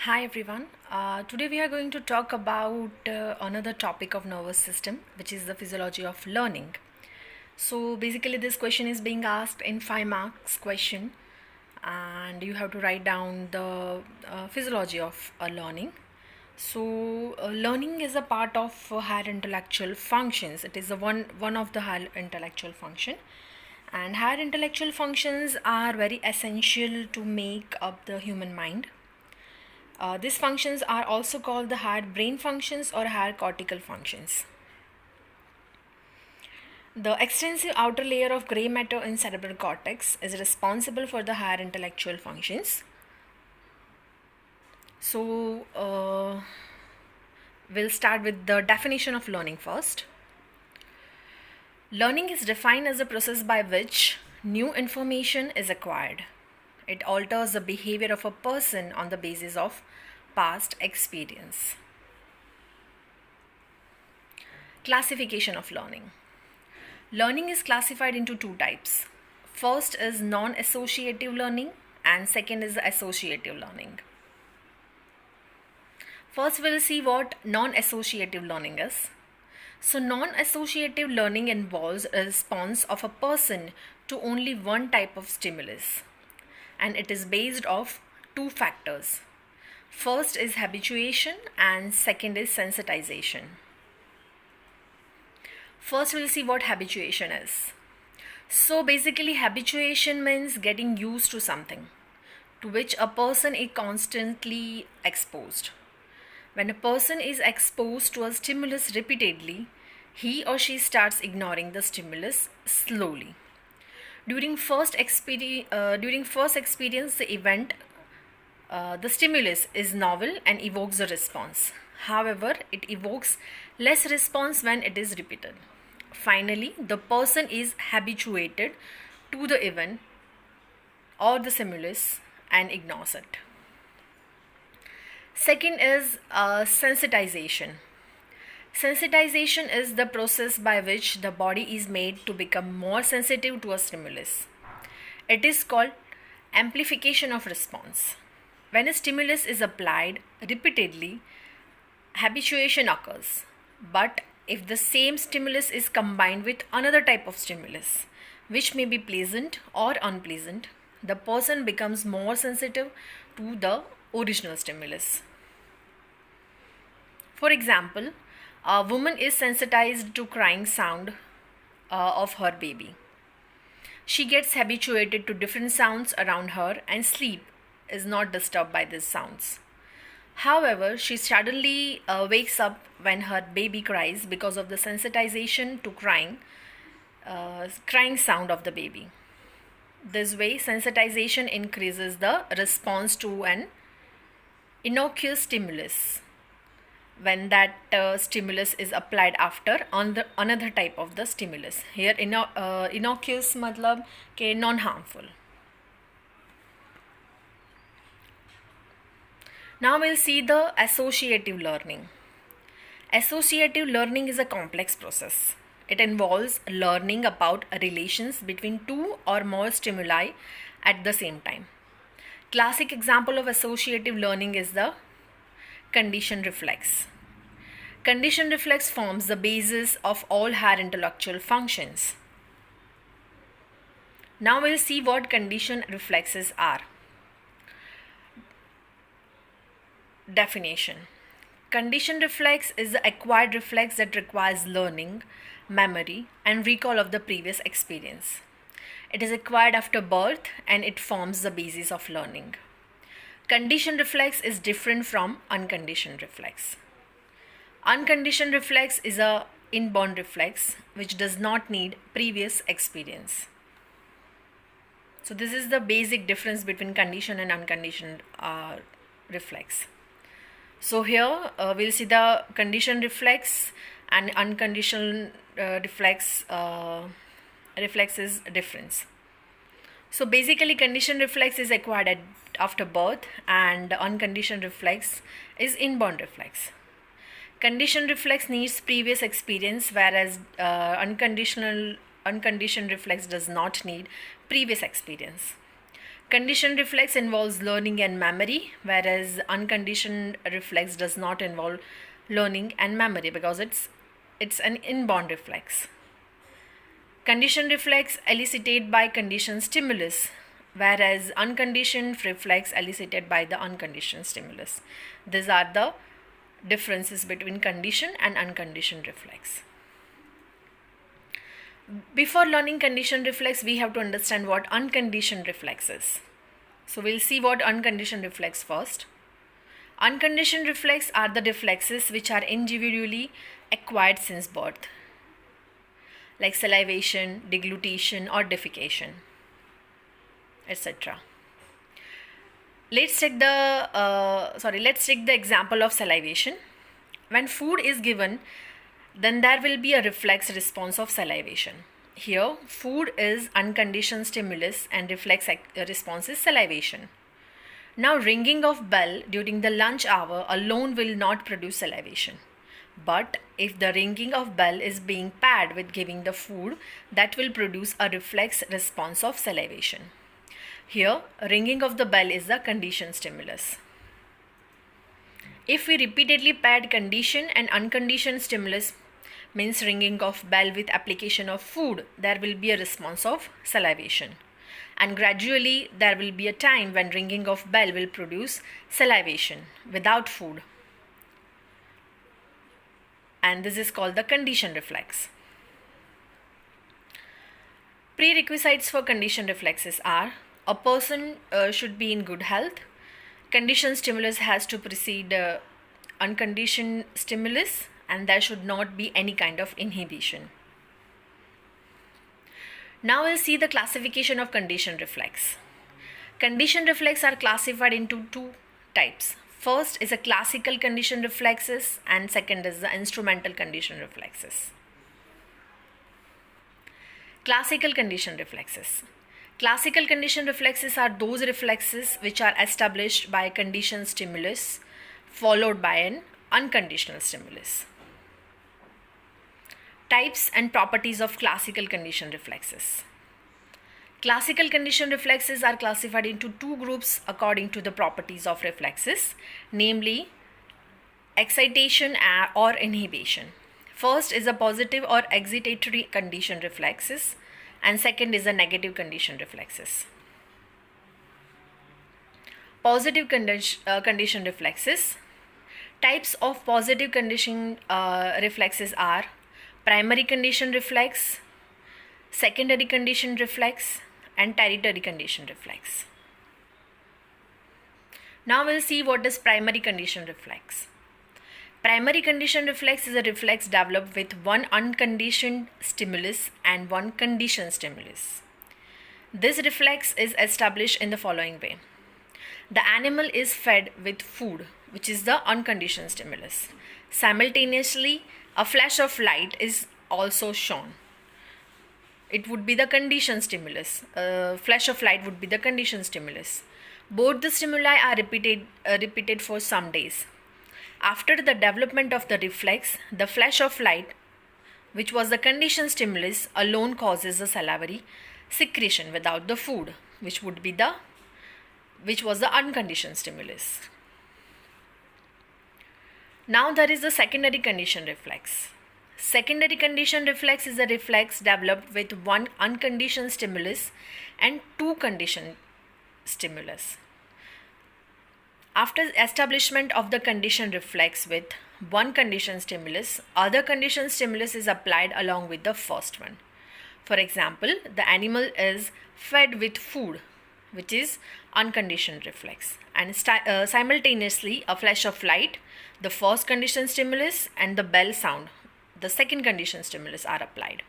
Hi everyone. Today we are going to talk about another topic of nervous system, which is the physiology of learning. So basically, this question is being asked in 5 marks question, and you have to write down the physiology of learning. So learning is a part of higher intellectual functions. It is a one of the higher intellectual function, and higher intellectual functions are very essential to make up the human mind. These functions are also called the higher brain functions or higher cortical functions. The extensive outer layer of gray matter in cerebral cortex is responsible for the higher intellectual functions. So, we'll start with the definition of learning first. Learning is defined as a process by which new information is acquired. It alters the behavior of a person on the basis of past experience. Classification of learning. Learning is classified into two types. First is non-associative learning and second is associative learning. First we'll see what non-associative learning is. So non-associative learning involves a response of a person to only one type of stimulus, and it is based off two factors. First is habituation and second is sensitization. First we'll see what habituation is. So basically habituation means getting used to something to which a person is constantly exposed. When a person is exposed to a stimulus repeatedly, he or she starts ignoring the stimulus slowly. During first experience, the event, the stimulus is novel and evokes a response. However, it evokes less response when it is repeated. Finally, the person is habituated to the event or the stimulus and ignores it. Second is sensitization. Sensitization is the process by which the body is made to become more sensitive to a stimulus. It is called amplification of response. When a stimulus is applied repeatedly, habituation occurs. But if the same stimulus is combined with another type of stimulus, which may be pleasant or unpleasant, the person becomes more sensitive to the original stimulus. For example, a woman is sensitized to crying sound of her baby. She gets habituated to different sounds around her and sleep is not disturbed by these sounds. However, she suddenly wakes up when her baby cries because of the sensitization to crying sound of the baby. This way, sensitization increases the response to an innocuous stimulus when that stimulus is applied after on the another type of the stimulus. Here innocuous matlab ke non-harmful. Now we'll see the associative learning. Associative learning is a complex process. It involves learning about relations between two or more stimuli at the same time. Classic example of associative learning is the conditioned reflex. Conditioned reflex forms the basis of all higher intellectual functions. Now we'll see what conditioned reflexes are. Definition. Conditioned reflex is the acquired reflex that requires learning, memory, and recall of the previous experience. It is acquired after birth and it forms the basis of learning. Conditioned reflex is different from unconditioned reflex. Unconditioned reflex is a inborn reflex which does not need previous experience. So this is the basic difference between conditioned and unconditioned reflex. So here we'll see the conditioned reflex and unconditional reflexes difference. So basically conditioned reflex is acquired after birth and unconditioned reflex is inborn reflex. Conditioned reflex needs previous experience, whereas unconditioned reflex does not need previous experience. Conditioned reflex involves learning and memory, whereas unconditioned reflex does not involve learning and memory because it's an inborn reflex. Conditioned reflex elicited by conditioned stimulus, whereas unconditioned reflex elicited by the unconditioned stimulus. These are the differences between conditioned and unconditioned reflex. Before learning conditioned reflex, we have to understand what unconditioned reflex is. So we'll see what unconditioned reflex first. Unconditioned reflex are the reflexes which are individually acquired since birth, like salivation, deglutition or defecation, etc. Let's take the example of salivation. When food is given, then there will be a reflex response of salivation. Here, food is unconditioned stimulus and reflex response is salivation. Now, ringing of bell during the lunch hour alone will not produce salivation. But if the ringing of bell is being paired with giving the food, that will produce a reflex response of salivation. Here, ringing of the bell is the conditioned stimulus. If we repeatedly paired conditioned and unconditioned stimulus, means ringing of bell with application of food, there will be a response of salivation. And gradually there will be a time when ringing of bell will produce salivation without food. And this is called the conditioned reflex. Prerequisites for conditioned reflexes are: a person should be in good health. Conditioned stimulus has to precede unconditioned stimulus, and there should not be any kind of inhibition. Now we'll see the classification of conditioned reflex. Conditioned reflex are classified into two types. First is a classical conditioned reflexes and second is the instrumental conditioned reflexes. Classical conditioned reflexes. Classical conditioned reflexes are those reflexes which are established by a conditioned stimulus followed by an unconditional stimulus. Types and properties of classical conditioned reflexes. Classical conditioned reflexes are classified into two groups according to the properties of reflexes, namely excitation or inhibition. First is a positive or excitatory conditioned reflexes, and second is a negative conditioned reflexes. Positive conditioned reflexes. Types of positive conditioned reflexes are primary conditioned reflex, secondary conditioned reflex, and tertiary conditioned reflex. Now we'll see what is primary conditioned reflex. Primary conditioned reflex is a reflex developed with one unconditioned stimulus and one conditioned stimulus. This reflex is established in the following way. The animal is fed with food, which is the unconditioned stimulus. Simultaneously, a flash of light is also shown. It would be the conditioned stimulus. Flash of light would be the conditioned stimulus. Both the stimuli are repeated for some days. After the development of the reflex, the flash of light, which was the conditioned stimulus, alone causes the salivary secretion without the food, which was the unconditioned stimulus. Now there is the secondary conditioned reflex. Secondary conditioned reflex is a reflex developed with one unconditioned stimulus and two conditioned stimulus. After establishment of the conditioned reflex with one conditioned stimulus, other conditioned stimulus is applied along with the first one. For example, the animal is fed with food, which is unconditioned reflex, and simultaneously a flash of light, the first conditioned stimulus, and the bell sound, the second conditioned stimulus, are applied.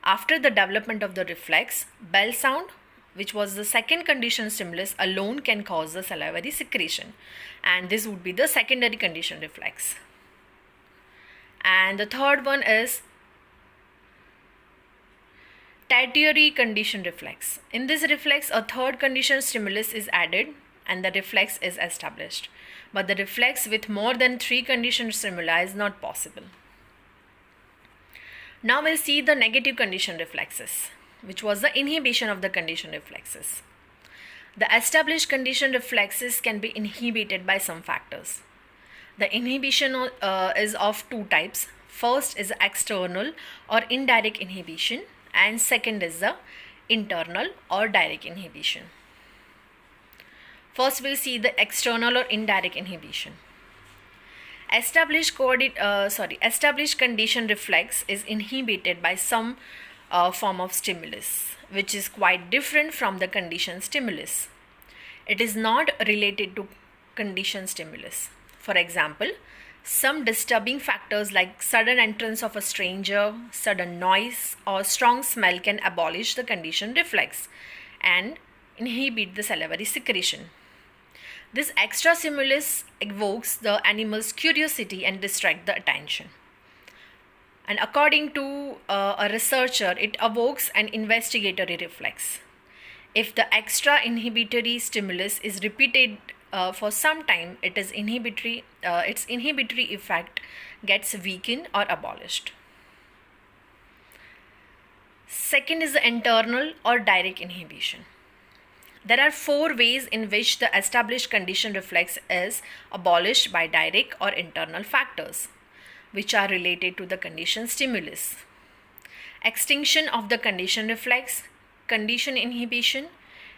After the development of the reflex, bell sound, which was the second conditioned stimulus, alone can cause the salivary secretion, and this would be the secondary conditioned reflex. And the third one is tertiary conditioned reflex. In this reflex, a third conditioned stimulus is added and the reflex is established. But the reflex with more than 3 conditioned stimuli is not possible. Now we'll see the negative conditioned reflexes, which was the inhibition of the conditioned reflexes. The established condition reflexes can be inhibited by some factors. The inhibition is of two types. First is external or indirect inhibition, and second is the internal or direct inhibition. First, we'll see the external or indirect inhibition. Established condition reflex is inhibited by some form of stimulus, which is quite different from the conditioned stimulus. It is not related to conditioned stimulus. For example, some disturbing factors like sudden entrance of a stranger, sudden noise, or strong smell can abolish the conditioned reflex and inhibit the salivary secretion. This extra stimulus evokes the animal's curiosity and distracts the attention. And according to a researcher, it evokes an investigatory reflex. If the extra inhibitory stimulus is repeated for some time, its inhibitory effect gets weakened or abolished. Second is the internal or direct inhibition. There are 4 ways in which the established condition reflex is abolished by direct or internal factors, which are related to the condition stimulus. Extinction of the condition reflex, condition inhibition,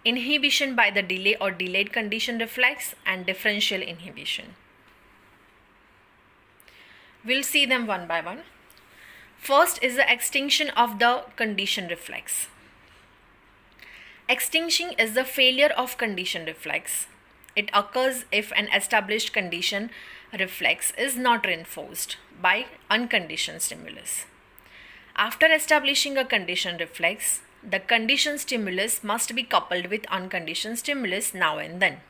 inhibition by the delay or delayed condition reflex, and differential inhibition. We'll see them one by one. First is the extinction of the condition reflex. Extinction is the failure of condition reflex. It occurs if an established condition reflex is not reinforced by unconditioned stimulus. After establishing a condition reflex, the conditioned stimulus must be coupled with unconditioned stimulus now and then.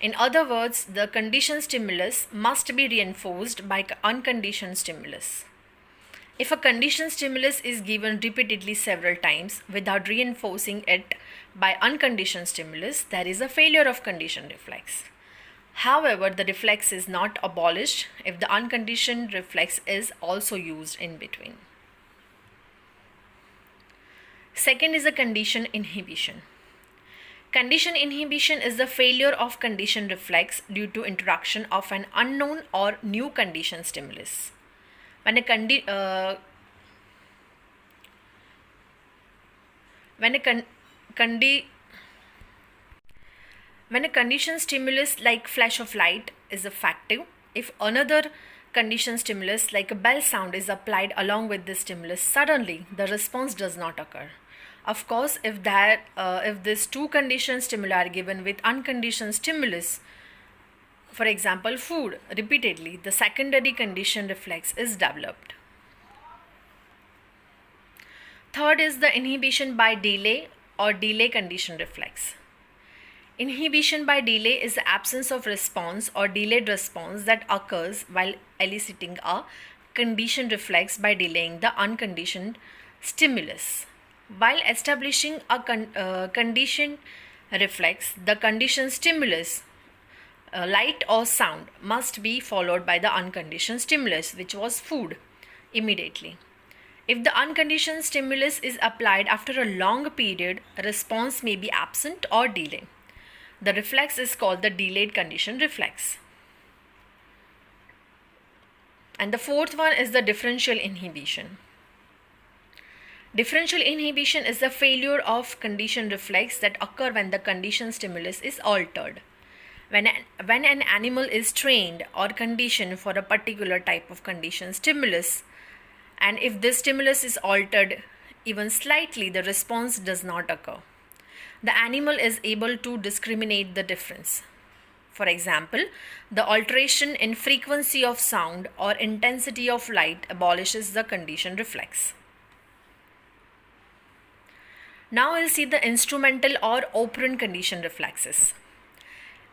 In other words, the conditioned stimulus must be reinforced by unconditioned stimulus. If a conditioned stimulus is given repeatedly several times without reinforcing it by unconditioned stimulus, there is a failure of conditioned reflex. However, the reflex is not abolished if the unconditioned reflex is also used in between. Second is the condition inhibition. Condition inhibition is the failure of conditioned reflex due to introduction of an unknown or new conditioned stimulus. When a conditioned stimulus like flash of light is effective, if another conditioned stimulus like a bell sound is applied along with this stimulus, suddenly the response does not occur. Of course, if these two conditioned stimuli are given with unconditioned stimulus, for example food, repeatedly, the secondary condition reflex is developed. Third is the inhibition by delay or delay condition reflex. Inhibition by delay is the absence of response or delayed response that occurs while eliciting a condition reflex by delaying the unconditioned stimulus. While establishing a conditioned reflex, the conditioned stimulus, light or sound, must be followed by the unconditioned stimulus, which was food, immediately. If the unconditioned stimulus is applied after a long period, response may be absent or delayed. The reflex is called the delayed condition reflex. And the fourth one is the differential inhibition. Differential inhibition is the failure of condition reflex that occur when the conditioned stimulus is altered. When an animal is trained or conditioned for a particular type of conditioned stimulus, and if this stimulus is altered even slightly, the response does not occur. The animal is able to discriminate the difference. For example, the alteration in frequency of sound or intensity of light abolishes the condition reflex. Now we'll see the instrumental or operant condition reflexes.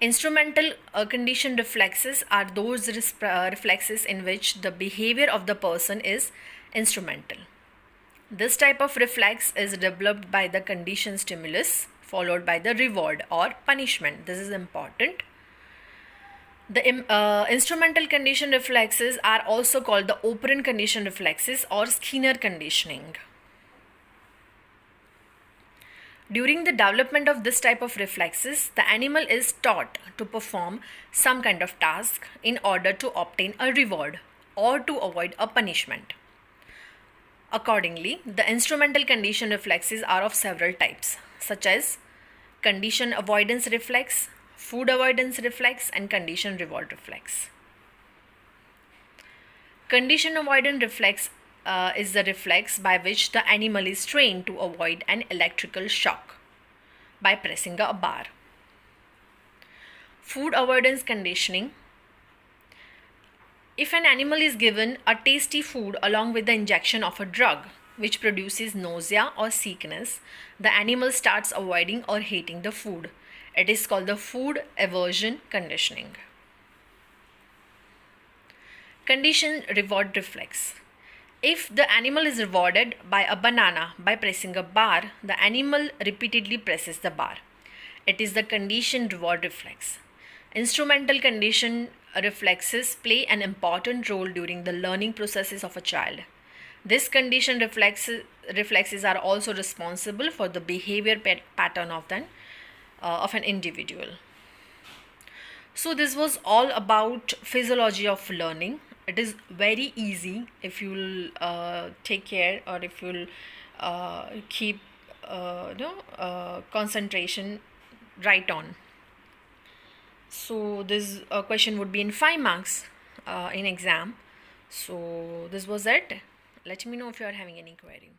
Instrumental condition reflexes are those reflexes in which the behavior of the person is instrumental. This type of reflex is developed by the conditioned stimulus followed by the reward or punishment. This is important. The instrumental condition reflexes are also called the operant condition reflexes or Skinner conditioning. During the development of this type of reflexes, the animal is taught to perform some kind of task in order to obtain a reward or to avoid a punishment. Accordingly, the instrumental condition reflexes are of several types, such as condition avoidance reflex, food avoidance reflex, and condition reward reflex. Condition avoidance reflex is the reflex by which the animal is trained to avoid an electrical shock by pressing a bar. Food avoidance conditioning. If an animal is given a tasty food along with the injection of a drug which produces nausea or sickness, the animal starts avoiding or hating the food. It is called the food aversion conditioning. Condition reward reflex. If the animal is rewarded by a banana by pressing a bar, the animal repeatedly presses the bar. It is the condition reward reflex. Instrumental condition reflexes play an important role during the learning processes of a child. This condition reflexes are also responsible for the behavior pattern of an individual. So this was all about physiology of learning. It is very easy if you'll take care, or if you'll keep concentration right on. So this question would be in 5 marks in exam. So this was it. Let me know if you are having any query.